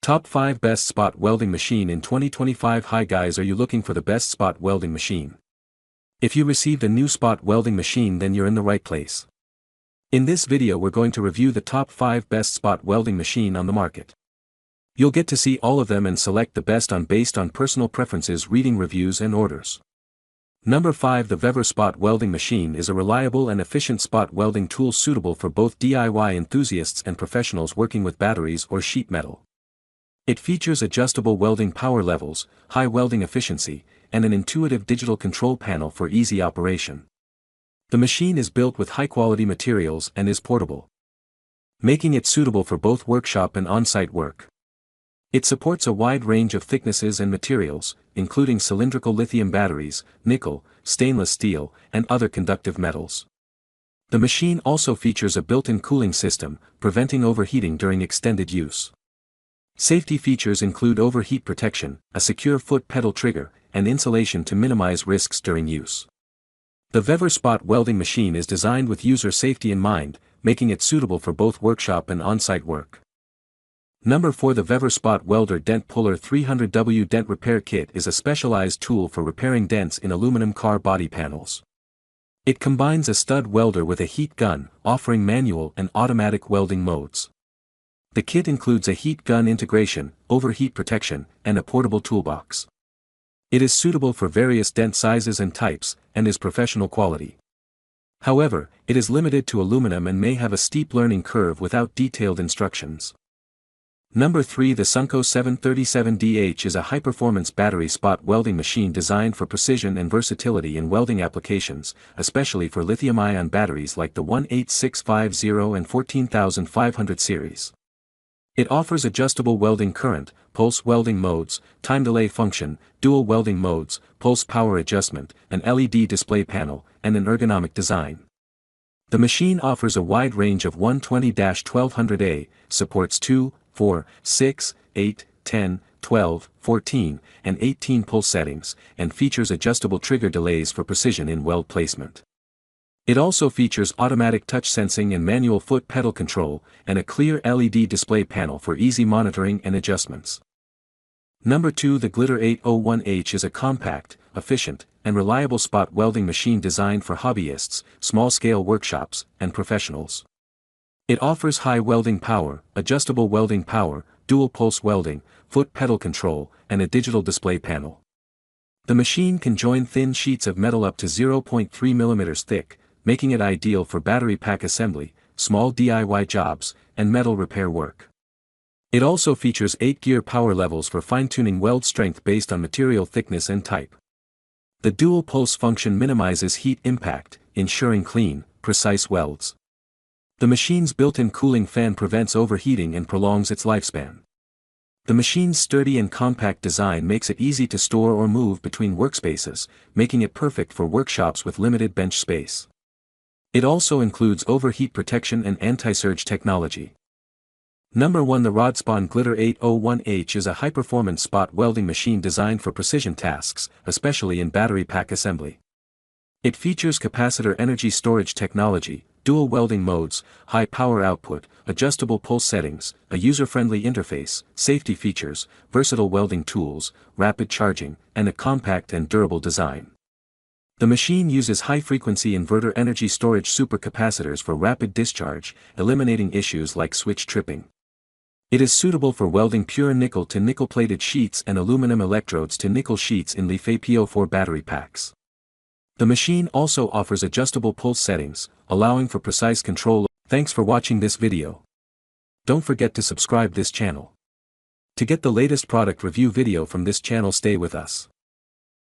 Top 5 Best Spot Welding Machine in 2025. Hi guys, are you looking for the best spot welding machine? If you received a new spot welding machine, then you're in the right place. In this video we're going to review the top 5 best spot welding machine on the market. You'll get to see all of them and select the best based on personal preferences, reading reviews and orders. Number 5. The VEVOR Spot Welding Machine is a reliable and efficient spot welding tool suitable for both DIY enthusiasts and professionals working with batteries or sheet metal. It features adjustable welding power levels, high welding efficiency, and an intuitive digital control panel for easy operation. The machine is built with high-quality materials and is portable, making it suitable for both workshop and on-site work. It supports a wide range of thicknesses and materials, including cylindrical lithium batteries, nickel, stainless steel, and other conductive metals. The machine also features a built-in cooling system, preventing overheating during extended use. Safety features include overheat protection, a secure foot pedal trigger, and insulation to minimize risks during use. The VEVOR Spot Welding Machine is designed with user safety in mind, making it suitable for both workshop and on-site work. Number 4. The VEVOR Spot Welder Dent Puller 300W Dent Repair Kit is a specialized tool for repairing dents in aluminum car body panels. It combines a stud welder with a heat gun, offering manual and automatic welding modes. The kit includes a heat gun integration, overheat protection, and a portable toolbox. It is suitable for various dent sizes and types, and is professional quality. However, it is limited to aluminum and may have a steep learning curve without detailed instructions. Number 3. The Sunco 737DH is a high-performance battery spot welding machine designed for precision and versatility in welding applications, especially for lithium-ion batteries like the 18650 and 14500 series. It offers adjustable welding current, pulse welding modes, time delay function, dual welding modes, pulse power adjustment, an LED display panel, and an ergonomic design. The machine offers a wide range of 120-1200A, supports 2, 4, 6, 8, 10, 12, 14, and 18 pulse settings, and features adjustable trigger delays for precision in weld placement. It also features automatic touch sensing and manual foot pedal control, and a clear LED display panel for easy monitoring and adjustments. Number 2. The Glitter 801H is a compact, efficient, and reliable spot welding machine designed for hobbyists, small-scale workshops, and professionals. It offers high welding power, adjustable welding power, dual pulse welding, foot pedal control, and a digital display panel. The machine can join thin sheets of metal up to 0.3 mm thick, making it ideal for battery pack assembly, small DIY jobs, and metal repair work. It also features 8-gear power levels for fine-tuning weld strength based on material thickness and type. The dual pulse function minimizes heat impact, ensuring clean, precise welds. The machine's built-in cooling fan prevents overheating and prolongs its lifespan. The machine's sturdy and compact design makes it easy to store or move between workspaces, making it perfect for workshops with limited bench space. It also includes overheat protection and anti-surge technology. Number 1. The Rodspawn Glitter 801H is a high-performance spot welding machine designed for precision tasks, especially in battery pack assembly. It features capacitor energy storage technology, dual welding modes, high power output, adjustable pulse settings, a user-friendly interface, safety features, versatile welding tools, rapid charging, and a compact and durable design. The machine uses high-frequency inverter energy storage supercapacitors for rapid discharge, eliminating issues like switch tripping. It is suitable for welding pure nickel to nickel-plated sheets and aluminum electrodes to nickel sheets in LiFePO4 battery packs. The machine also offers adjustable pulse settings, allowing for precise control. Thanks for watching this video. Don't forget to subscribe this channel. To get the latest product review video from this channel, stay with us.